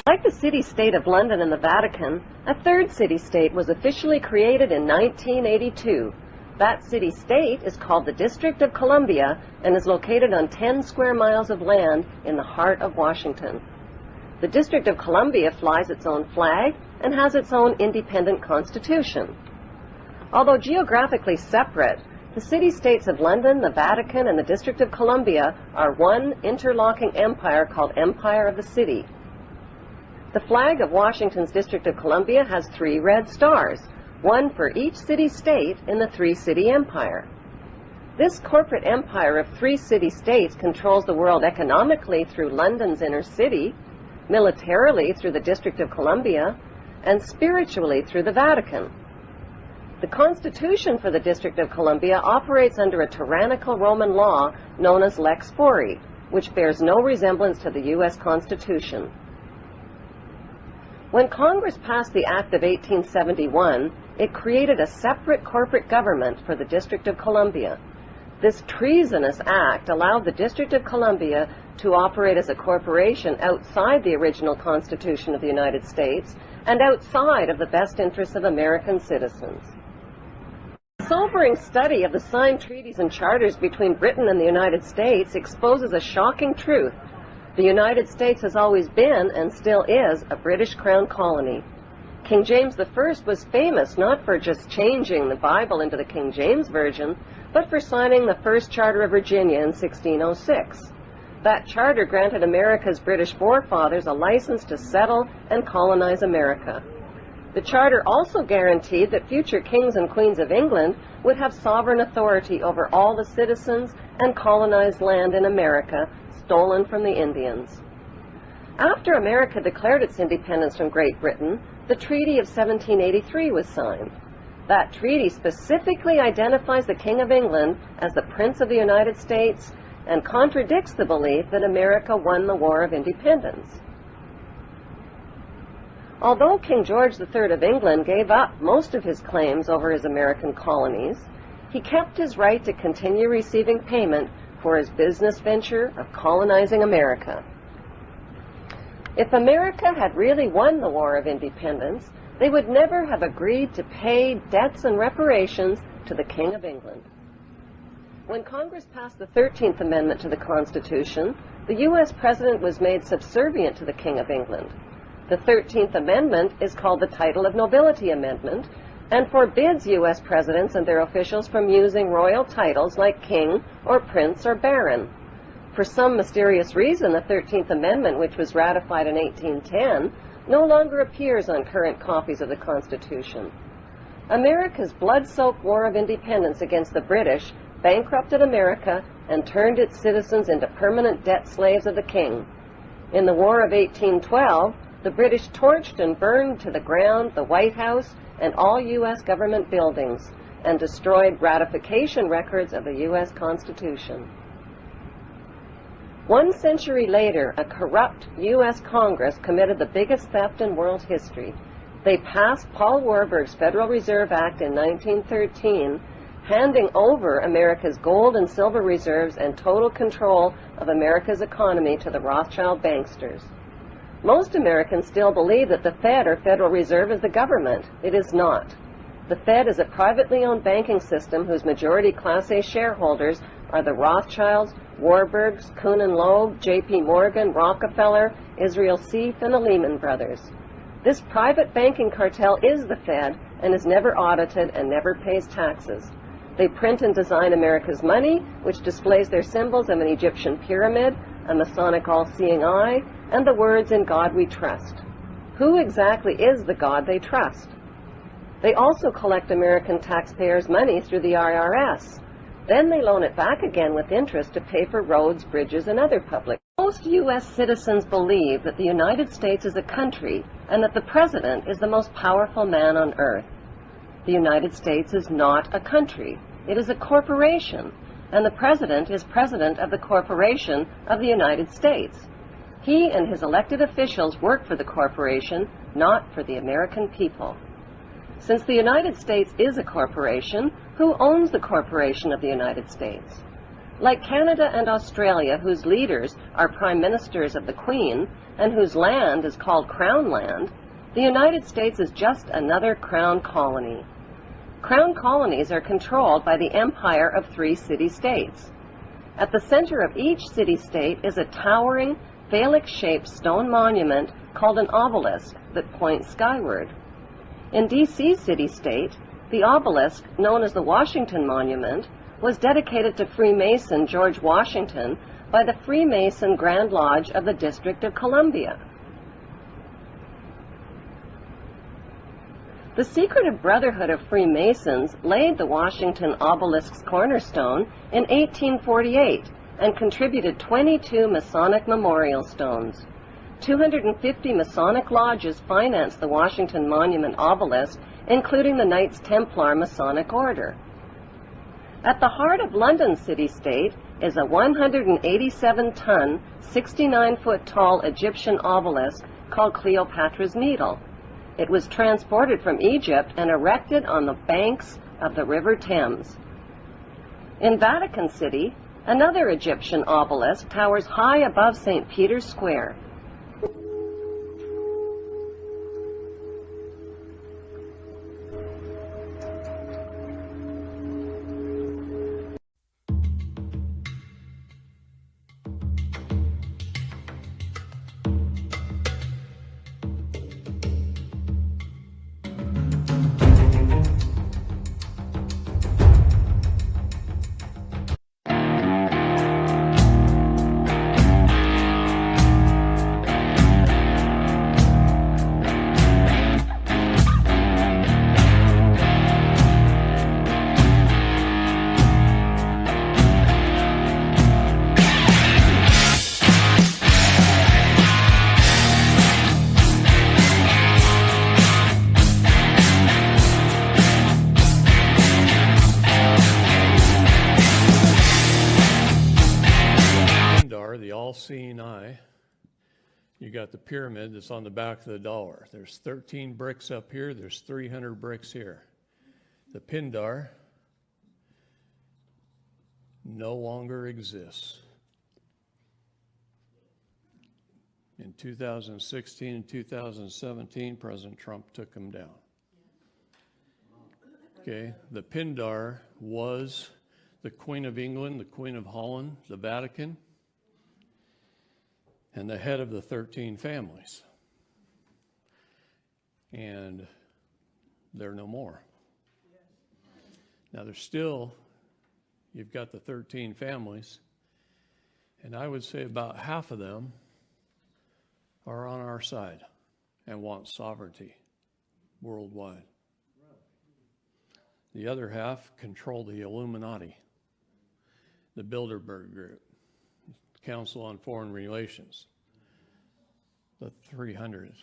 Like the city-state of London and the Vatican, a third city-state was officially created in 1982. That city-state is called the District of Columbia and is located on 10 square miles of land in the heart of Washington. The District of Columbia flies its own flag and has its own independent constitution. Although geographically separate, the city-states of London, the Vatican, and the District of Columbia are one interlocking empire called Empire of the City. The flag of Washington's District of Columbia has 3 red stars, one for each city-state in the 3-city empire. This corporate empire of 3 city-states controls the world economically through London's inner city, militarily through the District of Columbia, and spiritually through the Vatican. The Constitution for the District of Columbia operates under a tyrannical Roman law known as Lex Fori, which bears no resemblance to the U.S. Constitution. When Congress passed the Act of 1871, it created a separate corporate government for the District of Columbia. This treasonous act allowed the District of Columbia to operate as a corporation outside the original Constitution of the United States and outside of the best interests of American citizens. A sobering study of the signed treaties and charters between Britain and the United States exposes a shocking truth. The United States has always been, and still is, a British Crown colony. King James I was famous not for just changing the Bible into the King James Version, but for signing the First Charter of Virginia in 1606. That charter granted America's British forefathers a license to settle and colonize America. The charter also guaranteed that future kings and queens of England would have sovereign authority over all the citizens and colonized land in America stolen from the Indians. After America declared its independence from Great Britain, the Treaty of 1783 was signed. That treaty specifically identifies the King of England as the Prince of the United States and contradicts the belief that America won the War of Independence. Although King George III of England gave up most of his claims over his American colonies, he kept his right to continue receiving payment for his business venture of colonizing America. If America had really won the War of Independence, they would never have agreed to pay debts and reparations to the King of England. When Congress passed the 13th Amendment to the Constitution, the U.S. President was made subservient to the King of England. The 13th Amendment is called the Title of Nobility Amendment and forbids U.S. presidents and their officials from using royal titles like king or prince or baron. For some mysterious reason, the 13th Amendment, which was ratified in 1810, no longer appears on current copies of the Constitution. America's blood-soaked War of Independence against the British bankrupted America and turned its citizens into permanent debt slaves of the king. In the War of 1812, the British torched and burned to the ground the White House and all U.S. government buildings and destroyed ratification records of the U.S. Constitution. 1 century later, a corrupt U.S. Congress committed the biggest theft in world history. They passed Paul Warburg's Federal Reserve Act in 1913, handing over America's gold and silver reserves and total control of America's economy to the Rothschild banksters. Most Americans still believe that the Fed, or Federal Reserve, is the government. It is not. The Fed is a privately owned banking system whose majority Class A shareholders are the Rothschilds, Warburgs, Kuhn and Loeb, J.P. Morgan, Rockefeller, Israel Seif, and the Lehman Brothers. This private banking cartel is the Fed and is never audited and never pays taxes. They print and design America's money, which displays their symbols of an Egyptian pyramid, a Masonic all-seeing eye, and the words "In God We Trust." Who exactly is the God they trust? They also collect American taxpayers' money through the IRS. Then they loan it back again with interest to pay for roads, bridges, and other public. Most U.S. citizens believe that the United States is a country and that the President is the most powerful man on earth. The United States is not a country. It is a corporation, and the President is President of the Corporation of the United States. He and his elected officials work for the corporation, not for the American people. Since the United States is a corporation, who owns the corporation of the United States? Like Canada and Australia, whose leaders are prime ministers of the Queen and whose land is called Crown Land, the United States is just another Crown colony. Crown colonies are controlled by the empire of 3 city-states. At the center of each city-state is a towering, phallic-shaped stone monument called an obelisk that points skyward. In D.C. city-state, the obelisk, known as the Washington Monument, was dedicated to Freemason George Washington by the Freemason Grand Lodge of the District of Columbia. The secretive Brotherhood of Freemasons laid the Washington obelisk's cornerstone in 1848 and contributed 22 Masonic memorial stones. 250 Masonic lodges financed the Washington Monument obelisk, including the Knights Templar Masonic Order. At the heart of London city-state is a 187-ton, 69-foot-tall Egyptian obelisk called Cleopatra's Needle. It was transported from Egypt and erected on the banks of the River Thames. In Vatican City, another Egyptian obelisk towers high above St. Peter's Square. The all-seeing eye. You got the pyramid that's on the back of the dollar. There's 13 bricks up here. There's 300 bricks here. The Pindar no longer exists. In 2016 and 2017, President Trump took them down. Okay, the Pindar was the Queen of England, the Queen of Holland, the Vatican, and the head of the 13 families. And they're no more. Now there's still, you've got the 13 families, and I would say about half of them are on our side and want sovereignty worldwide. The other half control the Illuminati, the Bilderberg Group, Council on Foreign Relations, the 300